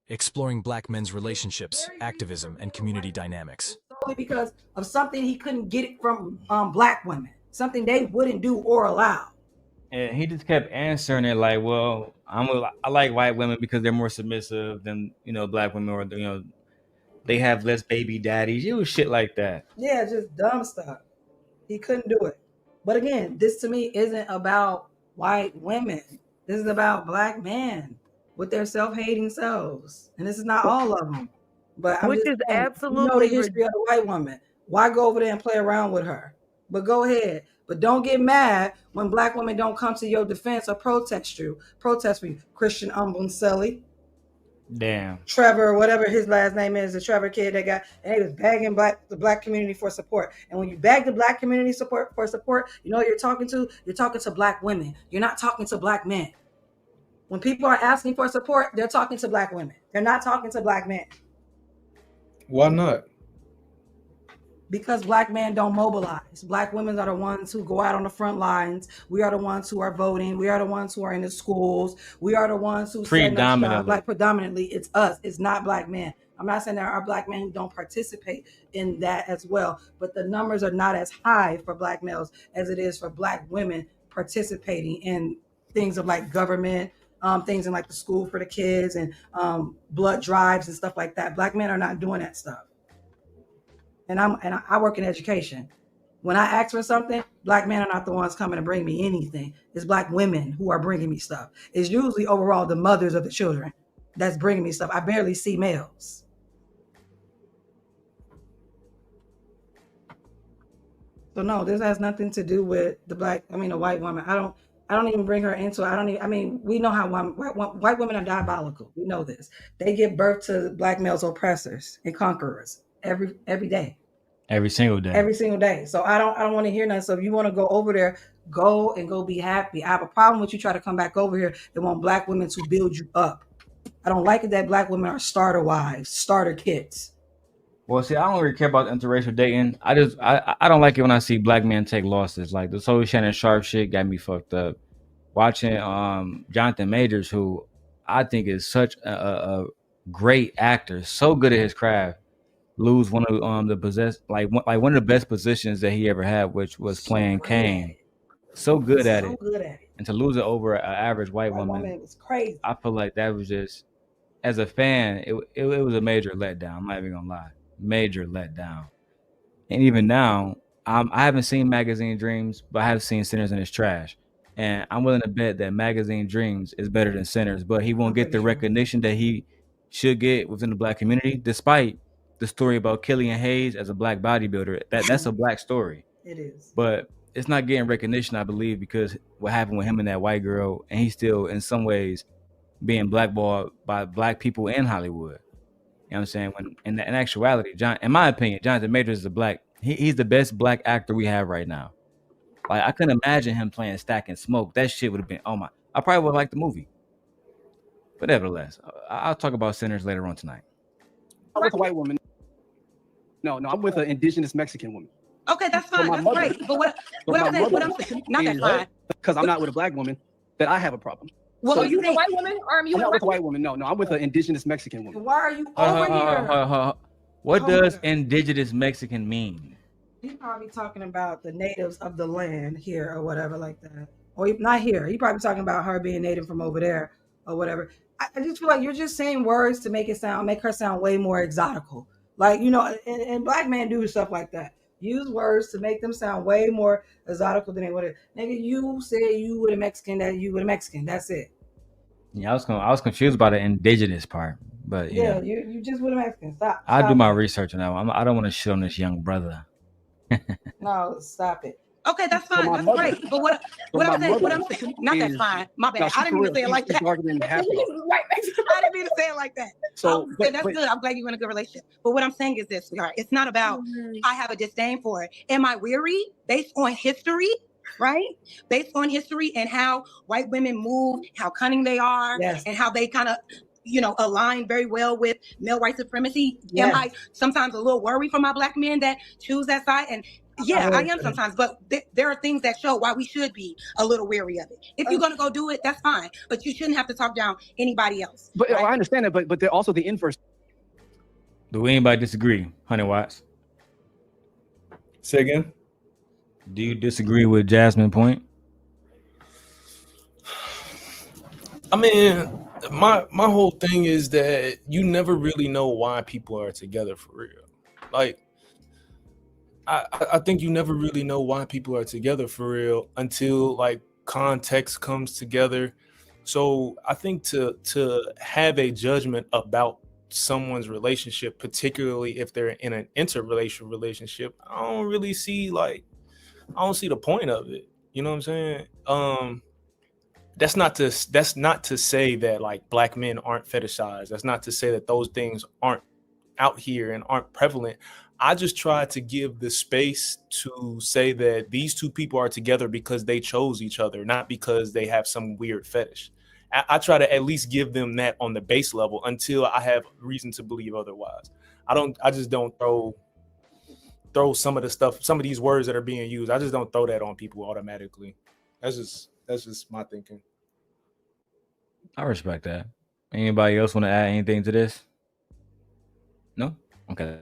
exploring black men's relationships, activism, and community dynamics. Solely because of something he couldn't get it from black women, something they wouldn't do or allow. And he just kept answering it like, "Well, I like white women because they're more submissive than black women, or they have less baby daddies." It was shit like that. Yeah, just dumb stuff. He couldn't do it. But again, this to me isn't about white women. This is about black men with their self-hating selves, and this is not all of them. But I'm Which just is saying, absolutely you know the history of the white woman. Why go over there and play around with her? But go ahead. But don't get mad when black women don't come to your defense or protest for you. Christian Umbunselli, Damn. Trevor, whatever his last name is, the Trevor kid that got, and he was begging the black community for support. And when you beg the black community for support, you know what you're talking to? You're talking to black women. You're not talking to black men. When people are asking for support, they're talking to black women. They're not talking to black men. Why not? Because black men don't mobilize. Black women are the ones who go out on the front lines. We are the ones who are voting. We are the ones who are in the schools. We are the ones who predominantly it's us. It's not black men. I'm not saying there are black men who don't participate in that as well, but the numbers are not as high for black males as it is for black women participating in things of like government, things in like the school for the kids and blood drives and stuff like that. Black men are not doing that stuff. And I work in education. When I ask for something, black men are not the ones coming to bring me anything. It's black women who are bringing me stuff. It's usually overall the mothers of the children that's bringing me stuff. I barely see males. So no, this has nothing to do with the white woman. I don't even bring her into it. We know how white women are diabolical. We know this. They give birth to black males oppressors and conquerors every day. Every single day. So I don't want to hear nothing. So if you want to go over there, go be happy. I have a problem with you try to come back over here and want black women to build you up. I don't like it that black women are starter wives, starter kids. Well, see, I don't really care about interracial dating. I don't like it when I see black men take losses. Like the whole Shannon Sharp shit got me fucked up. Watching Jonathan Majors, who I think is such a great actor, so good at his craft, lose one of one of the best positions that he ever had, which was playing Kane. So good at it. And to lose it over an average white woman, was crazy. I feel like that was just, as a fan, it was a major letdown. I'm not even gonna lie, major letdown. And even now, I haven't seen Magazine Dreams, but I have seen Sinners in His Trash. And I'm willing to bet that Magazine Dreams is better than Sinners, but he won't get the recognition that he should get within the black community, despite the story about Killian Hayes as a black bodybuilder. That's a black story. It is. But it's not getting recognition, I believe, because what happened with him and that white girl, and he's still, in some ways, being blackballed by black people in Hollywood. You know what I'm saying? When in actuality, in my opinion, Jonathan Majors is he's the best black actor we have right now. Like, I couldn't imagine him playing Stack and Smoke. That shit would have been, I probably would have liked the movie. But nevertheless, I'll talk about Sinners later on tonight. I'm with a white woman. No, I'm with an indigenous Mexican woman. Okay, that's fine. That's great. But what I'm saying, not that's fine. Because I'm not with a black woman, that I have a problem. Well, so, are you a white woman or are you I'm not with a white woman? No, I'm with an indigenous Mexican woman. Why are you over here? What does indigenous Mexican mean? He's probably talking about the natives of the land here or whatever like that. Or not here. He's probably talking about her being native from over there or whatever. I just feel like you're just saying words to make her sound way more exotical. Like, and black men do stuff like that. Use words to make them sound way more exotical than they would have. Nigga, you said you with a Mexican, that you with a Mexican. That's it. Yeah, I was confused by the indigenous part, but yeah, you just with a Mexican. Stop. I'll do my research on that one. I don't want to shit on this young brother. No, stop it. Okay, that's fine. That's great. But what I'm saying, not that's fine. My bad. I didn't mean to say it like that. I didn't mean to say it like that. So that's good. I'm glad you're in a good relationship. But what I'm saying is this, sweetheart. It's not about I have a disdain for it. Am I weary based on history? Right? Based on history and how white women move, how cunning they are, and how they kind of align very well with male white supremacy. Am I sometimes a little worried for my black men that choose that side? And Yeah, I am sometimes, but there are things that show why we should be a little wary of it. If you're gonna go do it, that's fine, but you shouldn't have to talk down anybody else. But right? I understand it, but they're also the inverse. Do anybody disagree, 100 Watts? Say again. Do you disagree with Jasmine's point? I mean, my whole thing is that you never really know why people are together for real. Like, I think you never really know why people are together for real until like context comes together. So I think to have a judgment about someone's relationship, particularly if they're in an interracial relationship, I don't really see I don't see the point of it. You know what I'm saying? That's not to say that like black men aren't fetishized. That's not to say that those things aren't out here and aren't prevalent. I just try to give the space to say that these two people are together because they chose each other, not because they have some weird fetish. I try to at least give them that on the base level until I have reason to believe otherwise. I just don't throw some of the stuff, some of these words that are being used. I just don't throw that on people automatically. That's just my thinking. I respect that. Anybody else want to add anything to this? No? Okay.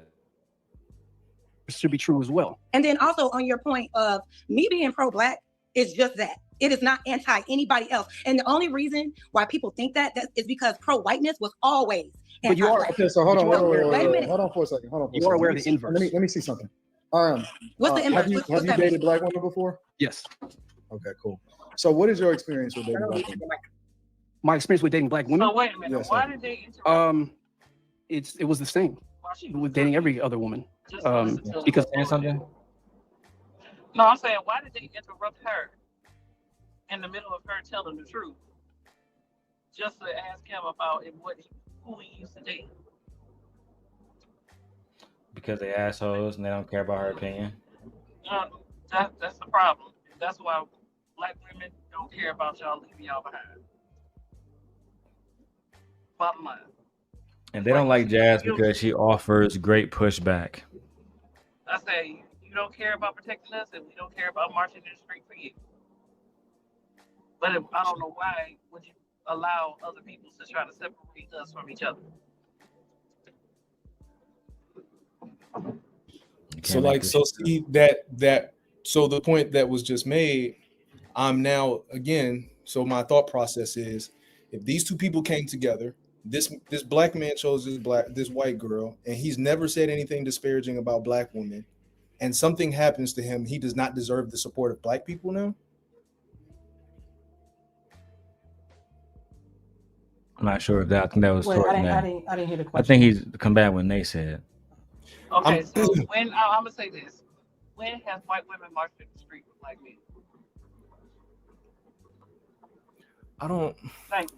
Should be true as well. And then also on your point of me being pro-black is just that. It is not anti anybody else. And the only reason why people think that is because pro-whiteness was always But you are anti-black. Okay, so hold on Wait a minute. hold on for a second. You are aware of the inverse. Let me see something. What's the inverse? Have What's you that dated mean? black women before? Yes. Okay, cool. So what is your experience with dating black women? My experience with dating black women. So wait a minute. Yes, Why sir. did they interrupt? It was the same with dating every other woman. Just listen to Because Saying something? No, I'm saying, why did they interrupt her in the middle of her telling the truth, just to ask him about who he used to date? Because they assholes and they don't care about her opinion. That's the problem. That's why black women don't care about y'all, leaving y'all behind. Bottom line. And they don't like Jazz because she offers great pushback. I say, you don't care about protecting us, and we don't care about marching in the street for you. But I don't know why would you allow other people to try to separate us from each other. So see that so the point that was just made, I'm now again, so my thought process is, if these two people came together, this black man chose this white girl, and he's never said anything disparaging about black women, and something happens to him, he does not deserve the support of black people now? I'm not sure if that. I think that was Wait, towards I now. didn't hear the question. I think he's combating what Nate said. Okay, so when I'm gonna say this, when has white women marched in the street with black men? I don't. Thank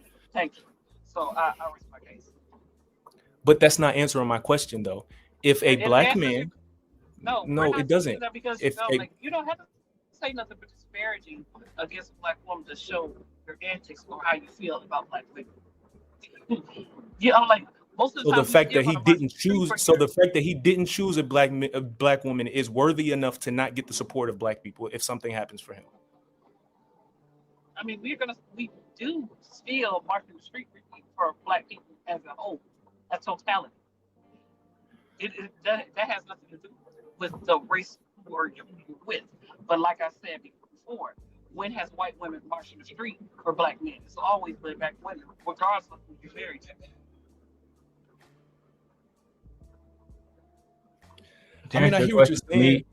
you. So I rest my case. But that's not answering my question though. If a black man, no, it doesn't. Because If you don't have to say nothing but disparaging against a black woman to show your antics or how you feel about black women. Yeah, I'm like, most of the time. The fact that he didn't choose, the fact that he didn't choose a black woman is worthy enough to not get the support of black people if something happens for him. I mean, we do still march in the street for black people as a whole, a totality. That has nothing to do with the race or you're with. But like I said before, when has white women marched in the street for black men? It's always been black women, regardless of who you're married to. I mean, I hear what you're saying,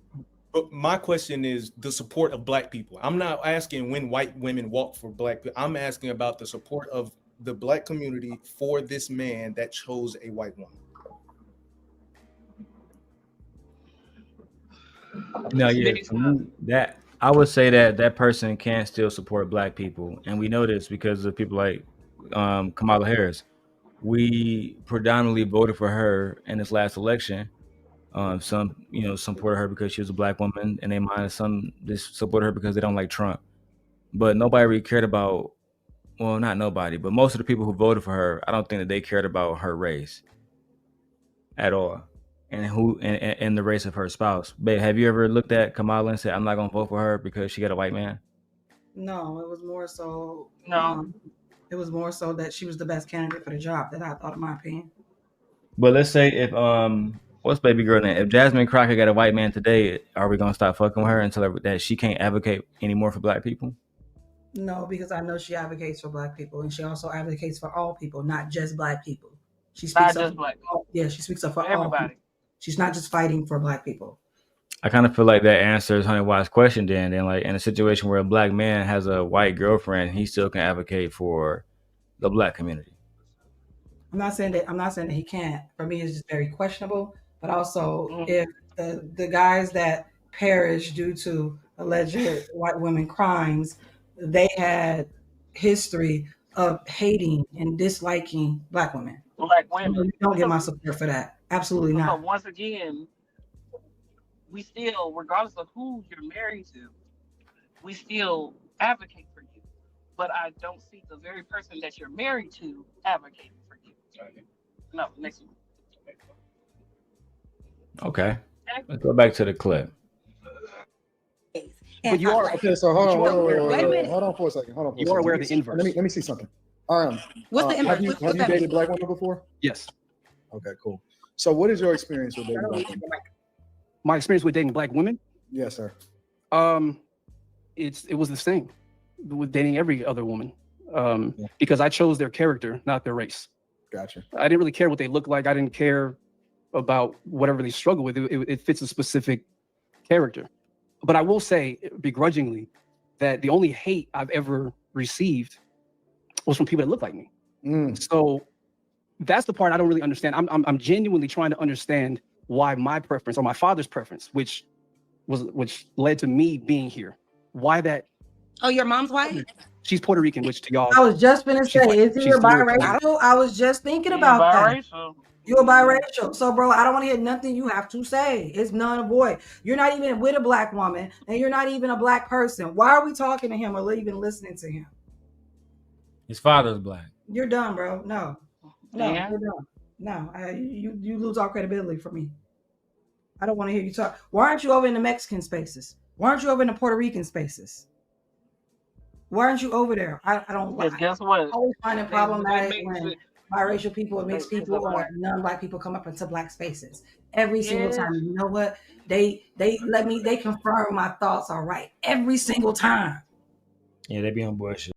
but my question is the support of black people. I'm not asking when white women walk for black people. I'm asking about the support of the black community for this man that chose a white woman. No, yeah, that I would say that person can still support black people, and we know this because of people like Kamala Harris. We predominantly voted for her in this last election. Some supported her because she was a black woman, and they mind some just supported her because they don't like Trump. But nobody really cared about. Well, not nobody, but most of the people who voted for her, I don't think that they cared about her race at all. and the race of her spouse. Babe, have you ever looked at Kamala and said, I'm not gonna vote for her because she got a white man? No, it was more so. No. It was more so that she was the best candidate for the job. That I thought, in my opinion. But let's say if what's baby girl name? If Jasmine Crockett got a white man today, are we gonna stop fucking with her until that she can't advocate anymore for black people? No, because I know she advocates for black people, and she also advocates for all people, not just black people. She speaks Not up just black for all, yeah, she speaks up for all everybody. people. She's not just fighting for black people. I kind of feel like that answers Honey Wise question then. Then like in a situation where a black man has a white girlfriend, he still can advocate for the black community. I'm not saying that he can't. For me, it's just very questionable. But also, if the guys that perish due to alleged white women crimes, they had history of hating and disliking black women. Black women. So you don't get my support for that. Absolutely not. So once again, we still, regardless of who you're married to, we still advocate for you. But I don't see the very person that you're married to advocating for you. No, next one. Okay. Let's go back to the clip. But you are okay. So hold on. Wait a minute. Hold on for a second. You are aware of the inverse. Let me see something. What's the inverse? Have you dated black women before? Yes. Okay, cool. So what is your experience with dating black women? My experience with dating black women, Yes, sir. it was the same with dating every other woman, because I chose their character, not their race. Gotcha. I didn't really care what they looked like. I didn't care about whatever they struggle with. It fits a specific character. But I will say begrudgingly that the only hate I've ever received was from people that look like me. So that's the part I don't really understand. I'm genuinely trying to understand why my preference or my father's preference, which led to me being here, why that. Oh, your mom's white? She's Puerto Rican, which to y'all. I was just gonna say, is he biracial? I was just thinking about that. You're biracial. So, bro, I don't want to hear nothing you have to say. It's none and void. You're not even with a black woman, and you're not even a black person. Why are we talking to him or even listening to him? His father's black. You're done, bro. No, Yeah. you're done. No, you lose all credibility for me. I don't want to hear you talk. Why aren't you over in the Mexican spaces? Why aren't you over in the Puerto Rican spaces? Why aren't you over there? I don't like. Guess what? I always find it problematic when biracial people or mixed people or non-black people come up into black spaces. Every single time. You know what? They confirm my thoughts are right every single time. Yeah, they be on bullshit.